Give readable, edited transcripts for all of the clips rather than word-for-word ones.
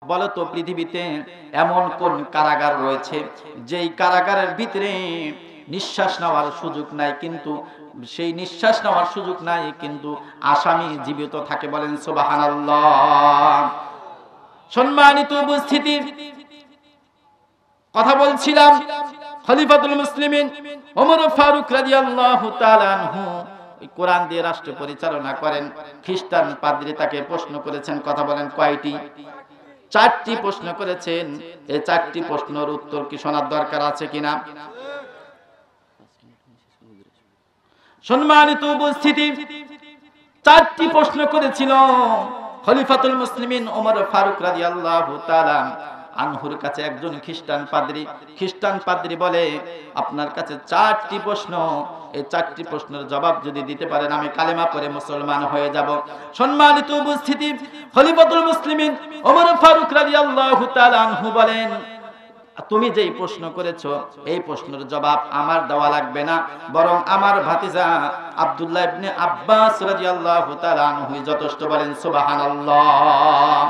বলো তো পৃথিবীতে এমন কোন কারাগার রয়েছে যেই কারাগারের ভিতরে নিঃশ্বাস নেওয়ার সুযোগ নাই, কিন্তু সেই নিঃশ্বাস নেওয়ার সুযোগ নাই কিন্তু আসামি জীবিত থাকে? বলেন সুবহানাল্লাহ। সম্মানিত উপস্থিতি, কথা বলছিলাম খলিফাতুল মুসলিমিন ওমর ফারুক রাদিয়াল্লাহু তাআলা আনহু কোরআন দিয়ে রাষ্ট্র পরিচালনা করেন। খ্রিস্টান পাদ্রী তাকে প্রশ্ন করেছেন, কথা বলেন কয়টি? 4টি প্রশ্ন করেছেন। এই 4টি প্রশ্নের উত্তর কি শোনার দরকার আছে কিনা? সম্মানিত উপস্থিতি, 4টি প্রশ্ন করেছিল খলিফাতুল মুসলিমিন ওমর ফারুক রাদিয়াল্লাহু তাআলা আনহুর কাছে একজন খ্রিস্টান পাদ্রী বলে, আপনার কাছে 4টি প্রশ্ন, এই 4টি প্রশ্নের জবাব যদি দিতে পারেন আমি কালেমা পড়ে মুসলমান হয়ে যাব। সম্মানিত উপস্থিতি, খলিফাতুল মুসলিমিন ওমর ফারুক রাদিয়াল্লাহু তাআলা আনহু বলেন, তুমি যেই প্রশ্ন করেছো এই প্রশ্নের জবাব আমার দেওয়া লাগবে না, বরং আমার ভাতিজা আব্দুল্লাহ ইবনে আব্বাস রাদিয়াল্লাহু তাআলা আনহু যথেষ্ট। বলেন সুবহানাল্লাহ।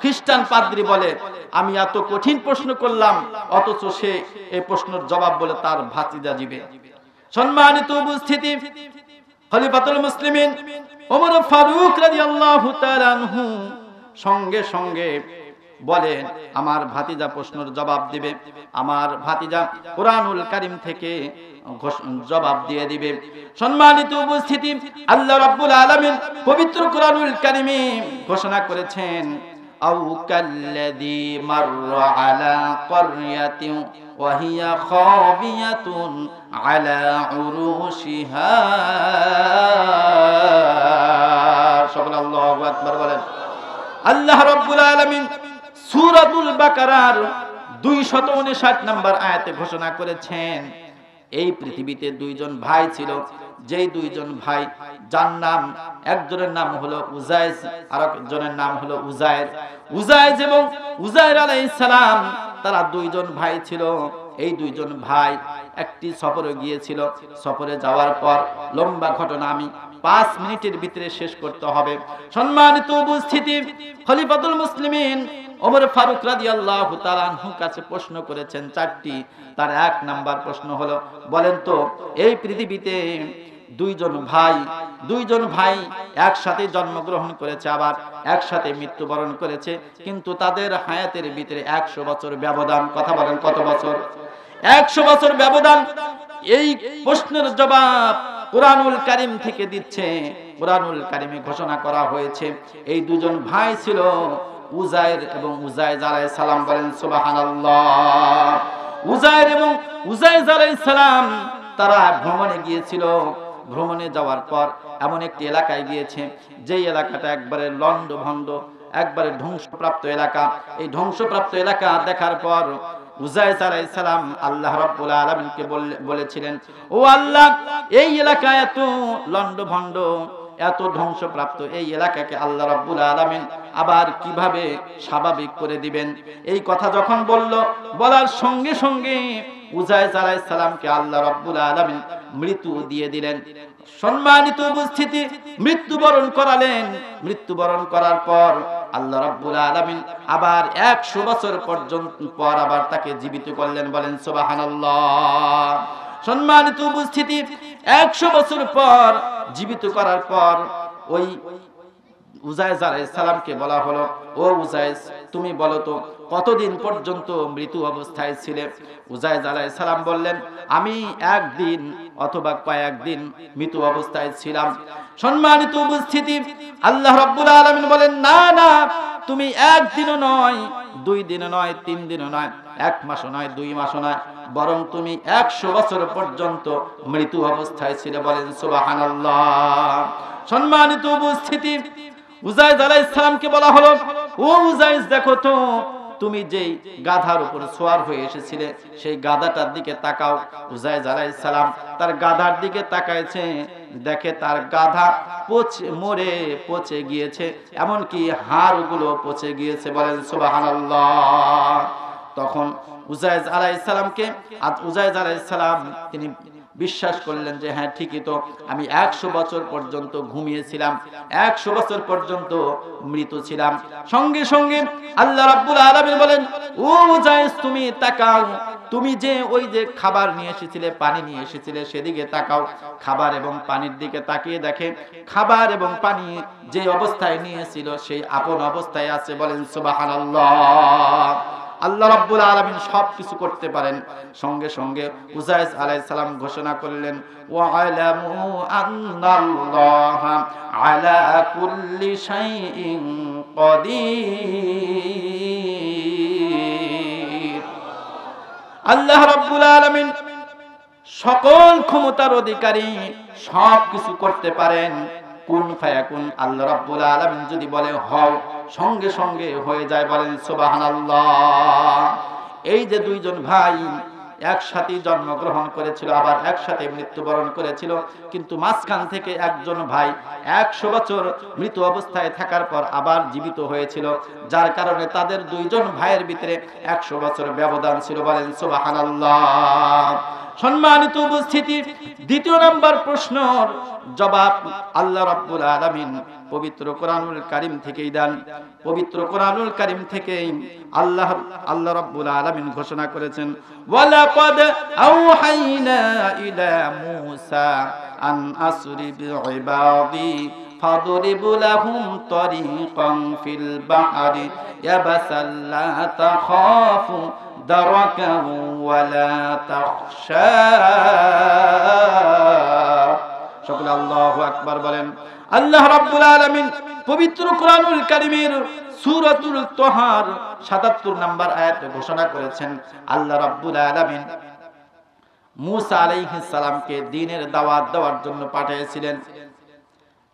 খ্রিস্টান পাদ্রী বলে, আমি এত কঠিন প্রশ্ন করলাম অথচ সে এই প্রশ্নের জবাব বলে তার ভাতিজা দিবে। সম্মানিত উপস্থিতি, খলিফাতুল মুসলিমিন ওমর ফারুক রাদিয়াল্লাহু তাআলা আনহু সঙ্গে সঙ্গে বলেন, আমার ভাতিজা প্রশ্নের জবাব দিবে, আমার ভাতিজা কোরআনুল কারীম থেকে জবাব দিয়ে দিবে। সম্মানিত উপস্থিতি, আল্লাহ রাব্বুল আলামিন পবিত্র কোরআনুল কারীমে ঘোষণা করেছেন, আও কাল্লাযী মাররা আলা ক্বরয়াতিন ওয়া হিয়া খাবিয়াতুন আলা উরুশিহা। সুবহানাল্লাহু আকবার বলেন। আল্লাহ রাব্বুল আলামিন সূরাতুল বাকারার 259 নম্বর আয়াতে ঘোষণা করেছেন, এই পৃথিবীতে 2জন ভাই ছিল, যেই 2জন ভাই যার নাম, একজনের নাম হলো উজাইজ আর একজনের নাম হলো উজায়ের। উজাইজ এবং উজায়ের আলাইহিস সালাম তারা 2জন ভাই ছিল। এই 2জন ভাই একটি সফরে গিয়েছিল। সফরে যাওয়ার পর লম্বা ঘটনা আমি 5 মিনিটের ভিতরে শেষ করতে হবে। সম্মানিত উপস্থিতি, খলিফাতুল মুসলিমিন ওমর ফারুক রাদিয়াল্লাহু তাআলা আনহুর কাছে প্রশ্ন করেছেন 4টি। তার 1 নাম্বার প্রশ্ন হলো, বলেন তো এই পৃথিবীতে 2জন ভাই একসাথে জন্মগ্রহণ করেছে, আবার একসাথে মৃত্যুবরণ করেছে, কিন্তু তাদের হায়াতের ভিতরে 100 বছর ব্যবধান। কথা বলেন কত বছর? 100 বছর ব্যবধান। এই প্রশ্নের জবাব কোরআনুল কারীম থেকে দিচ্ছে। কোরআনুল কারীমে ঘোষণা করা হয়েছে এই 2জন ভাই ছিল উজায়ের এবং উজাইজ আলাইহিস সালাম। বলেন সুবহানাল্লাহ। উজায়ের এবং উজাইজ আলাইহিস সালাম তারা ভ্রমণে গিয়েছিল। ভ্রমণে যাওয়ার পর এমন একটি এলাকায় গিয়েছে, যেই এলাকাটা একবারে লন্ডভন্ড, একবারে ধ্বংসপ্রাপ্ত এলাকা। এই ধ্বংসপ্রাপ্ত এলাকা দেখার পর উজাইজ আলাইহিস সালাম আল্লাহ রাব্বুল আলামিনকে বলেছিলেন, ও আল্লাহ, এই এলাকা এত লন্ডভন্ড, এত ধ্বংসপ্রাপ্ত এই এলাকাকে আল্লাহ রাব্বুল আলামিন আবার কিভাবে স্বাভাবিক করে দিবেন? এই কথা যখন বলার সঙ্গে সঙ্গে উজাইজ আলাইহিস সালামকে আল্লাহ রাব্বুল আলামিন মৃত্যু দিয়ে দিলেন। সম্মানিত উপস্থিতি, মৃত্যুবরণ করালেন। মৃত্যুবরণ করার পর আল্লাহ রাব্বুল আলামিন আবার 100 বছর পর্যন্ত পর আবার তাকে জীবিত করলেন। বলেন সুবহানাল্লাহ। সম্মানিত উপস্থিতি, 100 বছর পর জীবিত করার পর ওই উজাইজ আলাইহিস সালামকে বলা হলো, ও উজাইজ, তুমি বলো তো কতদিন পর্যন্ত মৃত্যু অবস্থায় ছিলে? উজাইজ আলাইহিস সালাম বললেন, আমি 1 দিন অথবা কয়েকদিন মৃত্যু অবস্থায় ছিলাম। সম্মানিত উপস্থিতি, আল্লাহ রাব্বুল আলামিন বলেন, না না, তুমি 1 দিনও নয়, 2 দিনও নয়, 3 দিনও নয়, 1 মাসও নয়, 2 মাসও নয়, বরং তুমি 100 বছর পর্যন্ত মৃত্যু অবস্থায় ছিলে। বলেন সুবহানাল্লাহ। সম্মানিত উপস্থিতি, উজাইজ আলাইহিস সালামকে বলা হলো, ও উজাইজ, দেখো তো তুমি যেই গাধার উপর সওয়ার হয়ে এসেছিলে সেই গাধাটার দিকে তাকাও। উজাইজ আলাইহিস সালাম তার গাধার দিকে তাকাইছে, দেখে তার গাধা পচে গিয়েছে, এমনকি হাড়গুলো পচে গিয়েছে। বলেন সুবহানাল্লাহ। তখন উজাইজ আলাইহিস সালাম তিনি বিশ্বাস করলেন যে হ্যাঁ ঠিকই তো, আমি 100 বছর পর্যন্ত ঘুমিয়েছিলাম, 100 বছর পর্যন্ত মৃত ছিলাম। সঙ্গে সঙ্গে আল্লাহ রাব্বুল আলামিন বলেন, ও মুজাহিদ তুমি তাকাও, তুমি যে ওই যে খাবার নিয়ে এসেছিলে, পানি নিয়ে এসেছিলে, সেদিকে তাকাও। খাবার এবং পানির দিকে তাকিয়ে দেখে খাবার এবং পানি যে অবস্থায় নিয়েছিল সেই আপন অবস্থায় আছে। বলেন সুবহানাল্লাহ। আল্লাহ রাব্বুল আলামিন সব কিছু করতে পারেন। সঙ্গে সঙ্গে উজাইর আলাইহিস সালাম ঘোষণা করলেন, ওয়া আলামু আন্নাল্লাহা আলা কুল্লি শাইইন কাদির। আল্লাহ রাব্বুল আলামিন সকল ক্ষমতার অধিকারী, সব কিছু করতে পারেন। কুন ফায়াকুন, আল্লাহ রাব্বুল আলামিন যদি বলে হও, সঙ্গে সঙ্গে হয়ে যায়। বলেন সুবহানাল্লাহ। এই যে দুইজন ভাই একসাথে জন্মগ্রহণ করেছিল, আবার একসাথে মৃত্যুবরণ করেছিল, কিন্তু মাঝখান থেকে একজন ভাই 100 বছর মৃত অবস্থায় থাকার পর আবার জীবিত হয়েছিল, যার কারণে তাদের দুইজন ভাইয়ের ভিতরে 100 বছর ব্যবধান ছিল। বলেন সুবহানাল্লাহ। সম্মানিত উপস্থিতি, দ্বিতীয় নাম্বার প্রশ্নের জবাব আল্লাহ রাব্বুল আলামিন পবিত্র কোরআনুল কারীম থেকেই দেন। পবিত্র কোরআনুল কারীম থেকেই আল্লাহ রাব্বুল আলামিন ঘোষণা করেছেন, ওয়ালাকাদ আওহাইনা ইলা মূসা আন আসরি বিইবাদি ফাদরিব লাহুম তরিকান ফিল বাহরি ইয়াবাসাল লা তাখাফু দারাকান ওয়ালা তাখশা। সকলে আল্লাহু আকবার বলেন। আল্লাহ রাব্বুল আলামিন পবিত্র কোরআনুল কারীমের সূরাতুল তাহার ৭৭ নম্বর আয়াতে ঘোষণা করেছেন, আল্লাহ রাব্বুল আলামিন মূসা আলাইহিস সালামকে দ্বীনের দাওয়াত দেওয়ার জন্য পাঠিয়েছিলেন।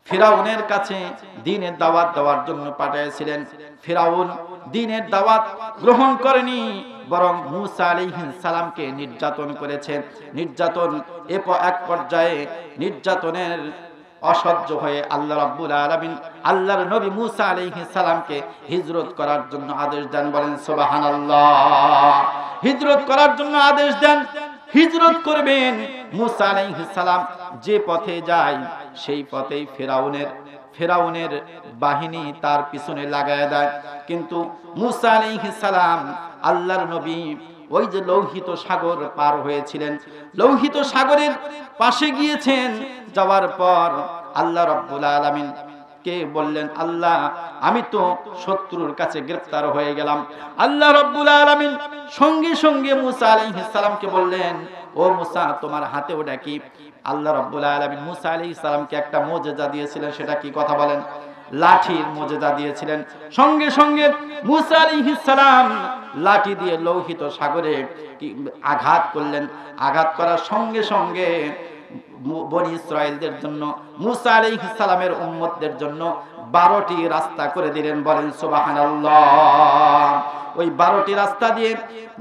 ফিরাউনের কাছে দ্বীনের দাওয়াত দেওয়ার জন্য পাঠিয়েছিলেন। ফিরাউন দ্বীনের দাওয়াত গ্রহণ করেনি, বরং মূসা আলাইহিস সালামকে নির্যাতন করেছে। নির্যাতন এক পর্যায়ে নির্যাতনের অসহ্য হয়ে আল্লাহ রাব্বুল আলামিন আল্লাহর নবী মূসা আলাইহিস সালামকে হিজরত করার জন্য আদেশ দেন। বলেন সুবহানাল্লাহ। হিজরত করার জন্য আদেশ দেন। হিজরত করবেন। মূসা আলাইহিস সালাম যে পথে যায় সেই পথেই ফিরাউনের বাহিনী তার পিছনে লাগায় দেয়। কিন্তু মূসা আলাইহিস সালাম আল্লাহর নবী ওই যে লৌহিত সাগর পার হয়েছিলেন, লৌহিত সাগরের পাশে গিয়েছেন। যাওয়ার পর আল্লাহ রাব্বুল আলামিন কে বললেন, আল্লাহ আমি তো শত্রুর কাছে গ্রেফতার হয়ে গেলাম। আল্লাহ রাব্বুল আলামিন সঙ্গে সঙ্গে মূসা আলাইহিস সালামকে বললেন, ও মূসা তোমার হাতে ওটা কি? আল্লাহ রাব্বুল আলামিন মূসা আলাইহিস সালামকে একটা মুজিজা দিয়েছিলেন। সেটা কি? কথা বলেন। লাঠির মুজিজা দিয়েছিলেন। সঙ্গে সঙ্গে মূসা আলাইহিস সালাম লাঠি দিয়ে লৌহিত সাগরে আঘাত করলেন। আঘাত করার সঙ্গে সঙ্গে বনি ইসরাইলদের জন্য, মূসা আলাইহিস সালামের উম্মতদের জন্য 12টি রাস্তা করে দিলেন। বলেন সুবহানাল্লাহ। ওই 12টি রাস্তা দিয়ে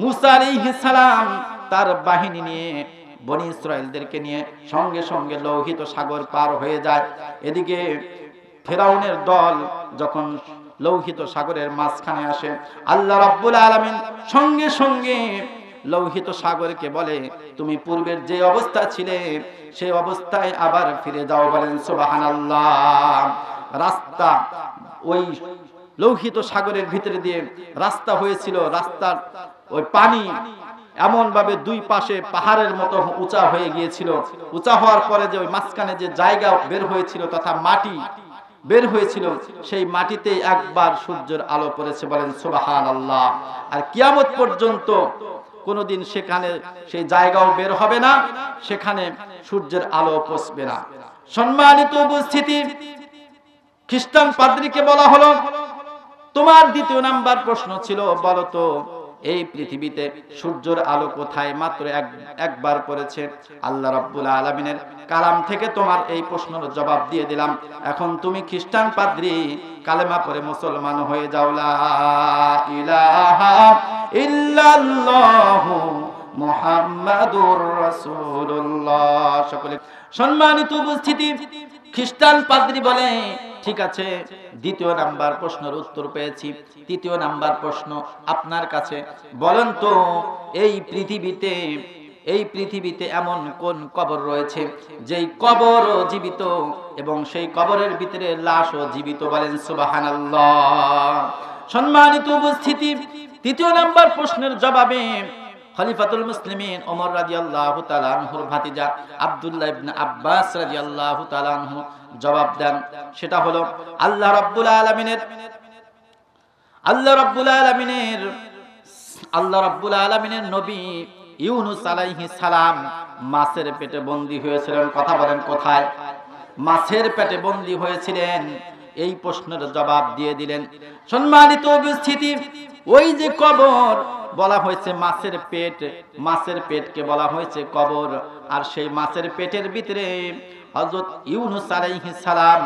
মূসা আলাইহিস সালাম তার বাহিনী নিয়ে, বনি ইসরাইলদেরকে নিয়ে সঙ্গে সঙ্গে লৌহিত সাগর পার হয়ে যায়। এদিকে ফিরাউনের দল যখন লৌহিত সাগরের মাঝখানে আসে, আল্লাহ রাব্বুল আলামিন সঙ্গে সঙ্গে লৌহিত সাগরকে বলে, তুমি পূর্বের যে অবস্থা ছিলে সেই অবস্থায় আবার ফিরে যাও। বলেন সুবহানাল্লাহ। রাস্তা ওই লৌহিত সাগরের ভিতরে দিয়ে রাস্তা হয়েছিল। রাস্তার ওই পানি এমন ভাবে দুই পাশে পাহাড়ের মতো উঁচা হয়ে গিয়েছিল। উঁচা হওয়ার পরে যে ওই মাঝখানে যে জায়গা বের হয়েছিল তথা মাটি বের হয়েছিল, সেই মাটিতে একবার সূর্যের আলো পড়েছে। বলেন সুবহানাল্লাহ। আর কিয়ামত পর্যন্ত কোনদিন সেখানে সেই জায়গাও বের হবে না, সেখানে সূর্যের আলো পৌঁছবে না। সম্মানিত উপস্থিতি, খ্রিস্টান পাদ্রীকে বলা হলো, তোমার দ্বিতীয় নাম্বার প্রশ্ন ছিল, বলো তো এই পৃথিবীতে সূর্যের আলো কোথায়? মাত্র একবার পড়েছে। আল্লাহ রাব্বুল আলামিনের কালাম থেকে তোমার এই প্রশ্নের জবাব দিয়ে দিলাম। এখন তুমি খ্রিস্টান পাদ্রী, কালেমা পড়ে মুসলমান হয়ে যাও। লা ইলাহা ইল্লাল্লাহু মুহাম্মাদুর রাসূলুল্লাহ। সকলে সম্মানিত উপস্থিতি, খ্রিস্টান পাদ্রী বলে, ঠিক আছে, দ্বিতীয় নাম্বার প্রশ্নের উত্তর পেয়েছি। তৃতীয় নাম্বার প্রশ্ন আপনার কাছে, বলেন তো এই পৃথিবীতে এই পৃথিবীতে এমন কোন কবর রয়েছে যেই কবরও জীবিত এবং সেই কবরের ভিতরে লাশও জীবিত? বলেন সুবহানাল্লাহ। সম্মানিত উপস্থিতি, তৃতীয় নাম্বার প্রশ্নের জবাবে খলিফাতুল মুসলিমিন ওমর রাদিয়াল্লাহু তাআলা আনহুর ভাতিজা আব্দুল্লাহ ইবনে আব্বাস রাদিয়াল্লাহু তাআলা আনহু জবাব দেন। সেটা হলো আল্লাহ রাব্বুল আলামিনের নবী ইউনূস আলাইহিস সালাম মাছের পেটে বন্দী হয়েছিলেন। কথা বলেন কোথায়? মাছের পেটে বন্দী হয়েছিলেন। এই প্রশ্নের জবাব দিয়ে দিলেন। সম্মানিত উপস্থিতি, ওই যে কবর বলা হয়েছে মাছের পেট, মাছের পেটকে বলা হয়েছে কবর। আর সেই মাছের পেটের ভিতরে হযরত ইউনূস আলাইহিস সালাম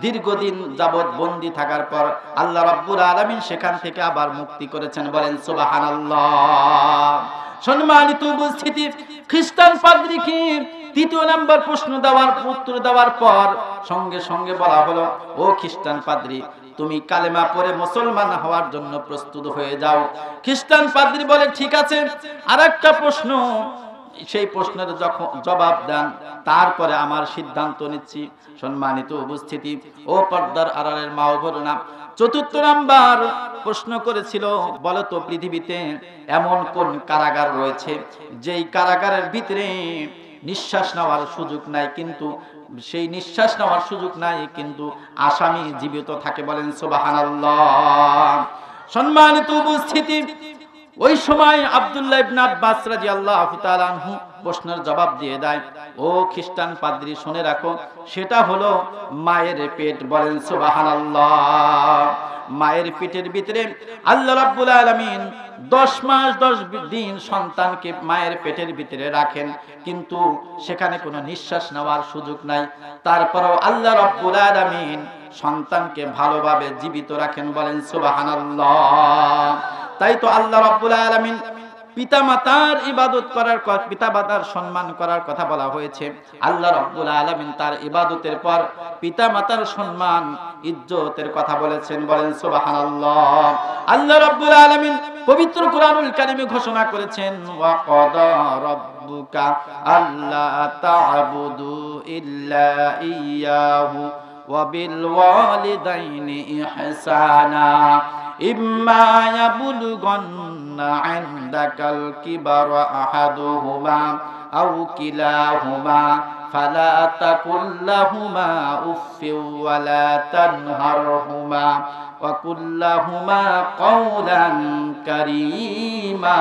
দীর্ঘদিন যাবত বন্দী থাকার পর আল্লাহ রাব্বুল আলামিন সেখান থেকে আবার মুক্তি করেছেন। বলেন সুবহানাল্লাহ। সম্মানিত উপস্থিতি, খ্রিস্টান পাদ্রীকে তৃতীয় নাম্বার প্রশ্ন উত্তর দেওয়ার পর সঙ্গে সঙ্গে বলা হলো, ও খ্রিস্টান পাদ্রী, তুমি কালেমা পড়ে মুসলমান হওয়ার জন্য প্রস্তুত হয়ে যাও। খ্রিস্টান পাদ্রী বলে, ঠিক আছে, আরেকটা প্রশ্ন, সেই প্রশ্নের জবাব দেন, তারপরে আমার সিদ্ধান্ত নিচ্ছি। সম্মানিত উপস্থিতি ও পর্দার আড়ালের মা ও বোনেরা, চতুর্থ নাম্বার প্রশ্ন করেছিল, বলো তো পৃথিবীতে এমন কোন কারাগার রয়েছে যেই কারাগারের ভিতরে নিঃশ্বাস নেওয়ার সুযোগ নাই, কিন্তু সেই নিঃশ্বাস নেওয়ার সুযোগ নাই কিন্তু আসামি জীবিত থাকে? বলেন সুবহানাল্লাহ। সম্মানিত উপস্থিতি, ওই সময় আব্দুল্লাহ ইবনে আব্বাস রাদিয়াল্লাহু তাআলা আনহু প্রশ্নের জবাব দিয়ে দেয়, ও খ্রিস্টান পাদ্রী, শুনে রাখো, সেটা হলো মায়ের পেট। বলেন সুবহানাল্লাহ। মায়ের পেটের ভিতরে আল্লাহ রাব্বুল আলামিন 10 মাস 10 দিন সন্তানকে মায়ের পেটের ভিতরে রাখেন, কিন্তু সেখানে কোনো নিঃশ্বাস নেওয়ার সুযোগ নাই। তারপরেও আল্লাহ রাব্বুল আলামিন সন্তানকে ভালোভাবে জীবিত রাখেন। বলেন সুবহানাল্লাহ। তাই তো আল্লাহ রাব্বুল আলামিন পিতামাতার ইবাদত করার কথা, পিতামাতার সম্মান করার কথা বলা হয়েছে। আল্লাহ রাব্বুল আলামিন তার ইবাদতের পর পিতামাতার সম্মান ইজ্জতের কথা বলেছেন। বলেন সুবহানাল্লাহ। আল্লাহ রাব্বুল আলামিন পবিত্র কোরআনুল কারীমে ঘোষণা করেছেন, ওয়া ক্বাদা রাব্বুকা আল্লা তা'বুদু ইল্লা ইয়্যাহু ওয়া বিল ওয়ালিদাইনি ইহসানা ইম্মা ইয়াবলুগান্না ইনদাকাল কিবারা আহাদুহুমা আও কিলাহুমা ফালা তাকুল লাহুমা উফফিন ওয়া লা তানহারহুমা ওয়া কুল লাহুমা কাওলান কারীমা।